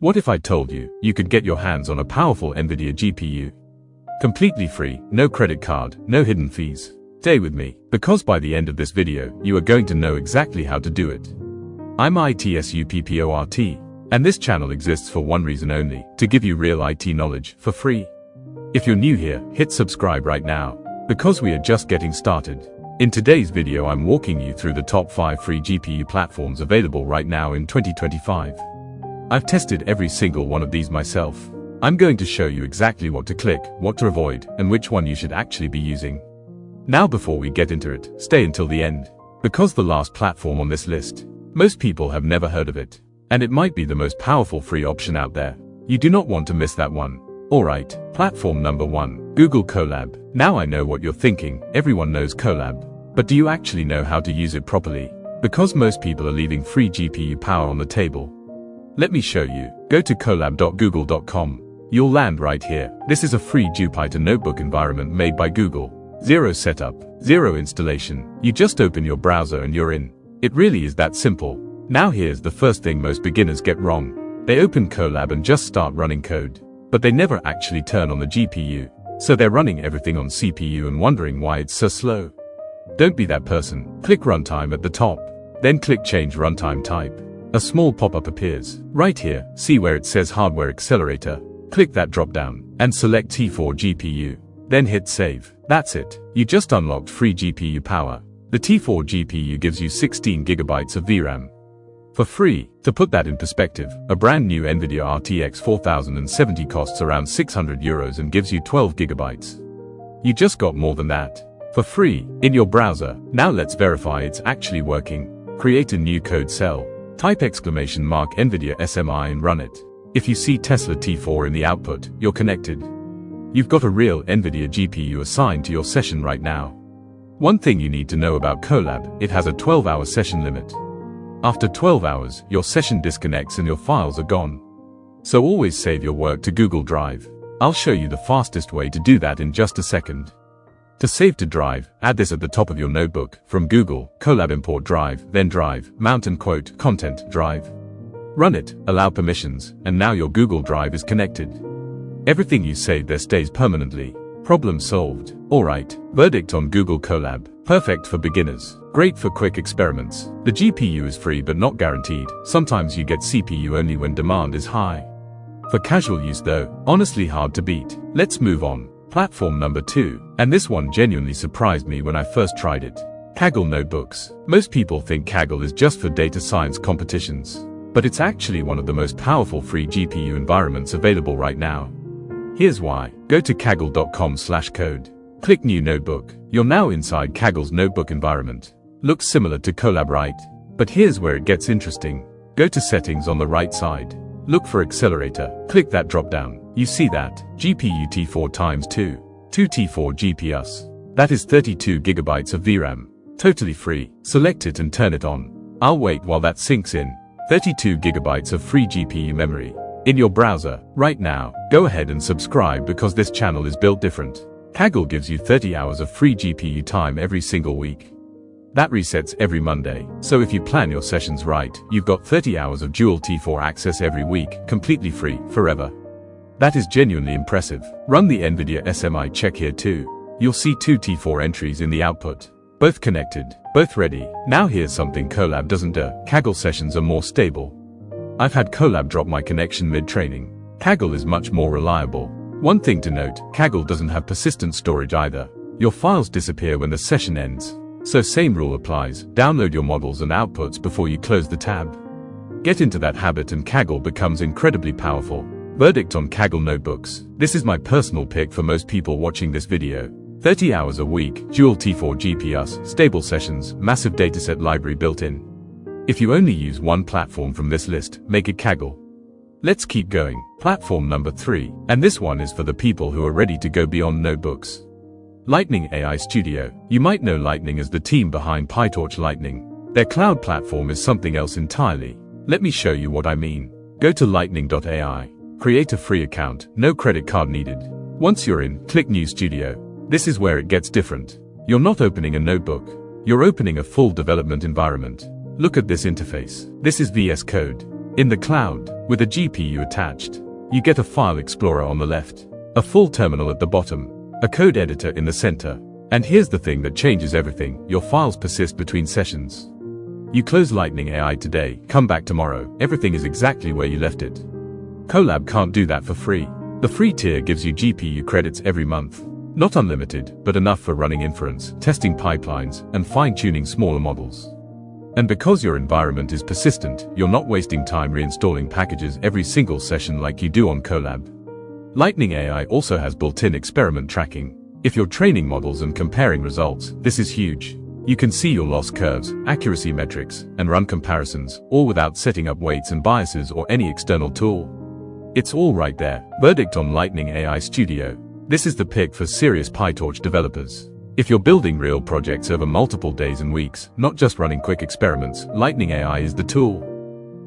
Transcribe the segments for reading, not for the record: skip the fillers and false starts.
What if I told you you could get your hands on a powerful NVIDIA GPU? Completely free, no credit card, no hidden fees. Stay with me, because by the end of this video, you are going to know exactly how to do it. I'm ITSUPPORT, and this channel exists for one reason only, to give you real IT knowledge for free. If you're new here, hit subscribe right now, because we are just getting started. In today's video, I'm walking you through the top 5 free GPU platforms available right now in 2025. I've tested every single one of these myself. I'm going to show you exactly what to click, what to avoid, and which one you should actually be using. Now before we get into it, stay until the end, because the last platform on this list, most people have never heard of it, and it might be the most powerful free option out there. You do not want to miss that one. Alright, platform number 1, Google Colab. Now I know what you're thinking, everyone knows Colab, but do you actually know how to use it properly? Because most people are leaving free GPU power on the table. Let me show you. Go to colab.google.com. You'll land right here. This is a free Jupyter notebook environment made by Google. Zero setup, zero installation. You just open your browser and you're in. It really is that simple. Now here's the first thing most beginners get wrong. They open Colab and just start running code, but they never actually turn on the GPU. So they're running everything on CPU and wondering why it's so slow. Don't be that person. Click Runtime at the top. Then click Change Runtime Type. A small pop-up appears. Right here, see where it says Hardware Accelerator? Click that drop-down, and select T4 GPU. Then hit Save. That's it. You just unlocked free GPU power. The T4 GPU gives you 16 GB of VRAM. For free. To put that in perspective, a brand new NVIDIA RTX 4070 costs around €600 and gives you 12 GB. You just got more than that. For free, in your browser. Now let's verify it's actually working. Create a new code cell. Type !NVIDIA SMI and run it. If you see Tesla T4 in the output, you're connected. You've got a real NVIDIA GPU assigned to your session right now. One thing you need to know about Colab, it has a 12-hour session limit. After 12 hours, your session disconnects and your files are gone. So always save your work to Google Drive. I'll show you the fastest way to do that in just a second. To save to Drive, add this at the top of your notebook, from Google, Colab import Drive, then Drive, mount and quote, content, Drive. Run it, allow permissions, and now your Google Drive is connected. Everything you save there stays permanently. Problem solved. Alright, verdict on Google Colab. Perfect for beginners. Great for quick experiments. The GPU is free but not guaranteed. Sometimes you get CPU only when demand is high. For casual use though, honestly hard to beat. Let's move on. Platform number 2, and this one genuinely surprised me when I first tried it. Kaggle Notebooks. Most people think Kaggle is just for data science competitions, but it's actually one of the most powerful free GPU environments available right now. Here's why. Go to kaggle.com/code. Click New Notebook. You're now inside Kaggle's notebook environment. Looks similar to Colab, right? But here's where it gets interesting. Go to Settings on the right side. Look for Accelerator. Click that drop-down. You see that? GPU T4 times 2. 2 T4 GPUs. That is 32 GB of VRAM. Totally free. Select it and turn it on. I'll wait while that sinks in. 32 GB of free GPU memory. In your browser, right now. Go ahead and subscribe because this channel is built different. Kaggle gives you 30 hours of free GPU time every single week. That resets every Monday, so if you plan your sessions right, you've got 30 hours of dual T4 access every week, completely free, forever. That is genuinely impressive. Run the NVIDIA SMI check here too. You'll see 2 T4 entries in the output. Both connected, both ready. Now here's something Colab doesn't do. Kaggle sessions are more stable. I've had Colab drop my connection mid-training. Kaggle is much more reliable. One thing to note, Kaggle doesn't have persistent storage either. Your files disappear when the session ends. So same rule applies. Download your models and outputs before you close the tab. Get into that habit and Kaggle becomes incredibly powerful. Verdict on Kaggle Notebooks. This is my personal pick for most people watching this video. 30 hours a week, dual T4 GPUs, stable sessions, massive dataset library built in. If you only use one platform from this list, make it Kaggle. Let's keep going. Platform number 3, and this one is for the people who are ready to go beyond notebooks. Lightning AI Studio. You might know Lightning as the team behind PyTorch Lightning. Their cloud platform is something else entirely. Let me show you what I mean. Go to lightning.ai. Create a free account, no credit card needed. Once you're in, click New Studio. This is where it gets different. You're not opening a notebook. You're opening a full development environment. Look at this interface. This is VS Code. In the cloud, with a GPU attached, you get a file explorer on the left, a full terminal at the bottom, a code editor in the center. And here's the thing that changes everything: your files persist between sessions. You close Lightning AI today, come back tomorrow, everything is exactly where you left it. Colab can't do that for free. The free tier gives you GPU credits every month. Not unlimited, but enough for running inference, testing pipelines, and fine-tuning smaller models. And because your environment is persistent, you're not wasting time reinstalling packages every single session like you do on Colab. Lightning AI also has built-in experiment tracking. If you're training models and comparing results, this is huge. You can see your loss curves, accuracy metrics, and run comparisons, all without setting up weights and biases or any external tool. It's all right there. Verdict on Lightning AI Studio. This is the pick for serious PyTorch developers. If you're building real projects over multiple days and weeks, not just running quick experiments, Lightning AI is the tool.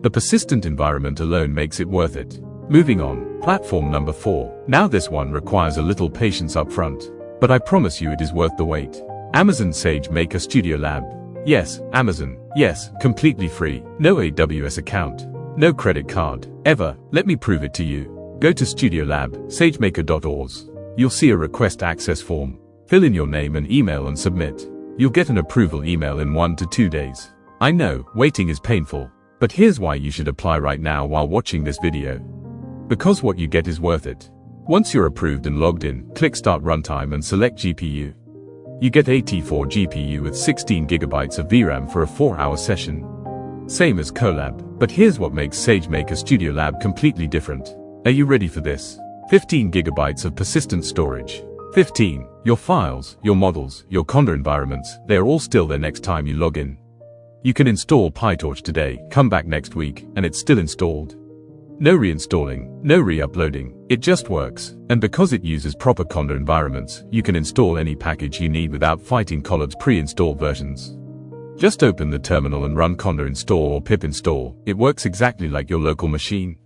The persistent environment alone makes it worth it. Moving on, platform number 4. Now this one requires a little patience up front, but I promise you it is worth the wait. Amazon SageMaker Studio Lab. Yes, Amazon. Yes, completely free. No AWS account. No credit card. Ever. Let me prove it to you. Go to Studio Lab, sagemaker.org. You'll see a request access form. Fill in your name and email and submit. You'll get an approval email in 1 to 2 days. I know, waiting is painful, but here's why you should apply right now while watching this video. Because what you get is worth it. Once you're approved and logged in, click Start Runtime and select GPU. You get a T4 GPU with 16 GB of VRAM for a 4-hour session. Same as Colab, but here's what makes SageMaker Studio Lab completely different. Are you ready for this? 15 GB of persistent storage. 15. Your files, your models, your Conda environments, they are all still there next time you log in. You can install PyTorch today, come back next week, and it's still installed. No reinstalling, no re-uploading, it just works. And because it uses proper Conda environments, you can install any package you need without fighting Colab's pre-installed versions. Just open the terminal and run conda install or pip install. It works exactly like your local machine.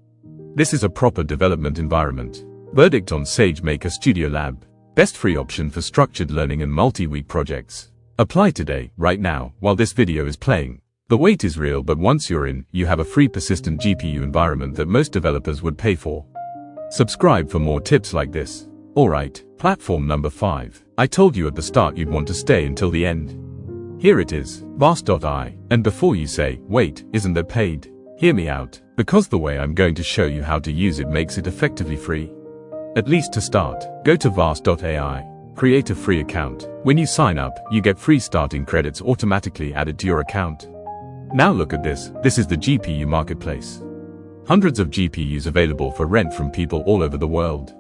This is a proper development environment. Verdict on SageMaker Studio Lab. Best free option for structured learning and multi-week projects. Apply today, right now, while this video is playing. The wait is real, but once you're in, you have a free persistent GPU environment that most developers would pay for. Subscribe for more tips like this. Alright, platform number 5. I told you at the start you'd want to stay until the end. Here it is, Vast.ai. And before you say, wait, isn't that paid? Hear me out, because the way I'm going to show you how to use it makes it effectively free. At least to start, go to Vast.ai, create a free account. When you sign up, you get free starting credits automatically added to your account. Now look at this, this is the GPU marketplace. Hundreds of GPUs available for rent from people all over the world.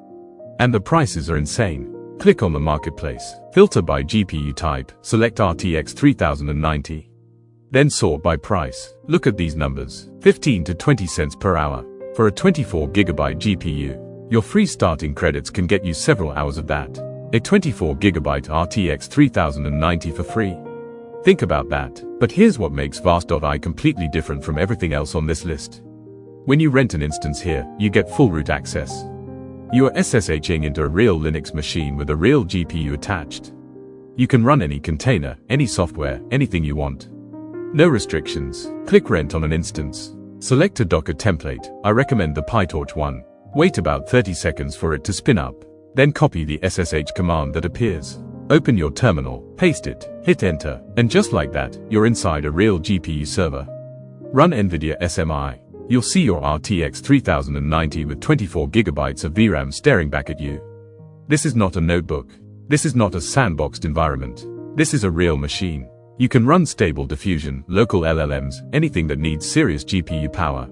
And the prices are insane. Click on the marketplace, filter by GPU type, select RTX 3090. Then sort by price. Look at these numbers, 15 to 20 cents per hour. For a 24 GB GPU. Your free starting credits can get you several hours of that. A 24 GB RTX 3090 for free. Think about that. But here's what makes Vast.ai completely different from everything else on this list. When you rent an instance here, you get full root access. You are SSHing into a real Linux machine with a real GPU attached. You can run any container, any software, anything you want. No restrictions. Click Rent on an instance. Select a Docker template. I recommend the PyTorch one. Wait about 30 seconds for it to spin up. Then copy the SSH command that appears. Open your terminal, paste it, hit enter, and just like that, you're inside a real GPU server. Run nvidia SMI. You'll see your RTX 3090 with 24 GB of VRAM staring back at you. This is not a notebook. This is not a sandboxed environment. This is a real machine. You can run stable diffusion, local LLMs, anything that needs serious GPU power.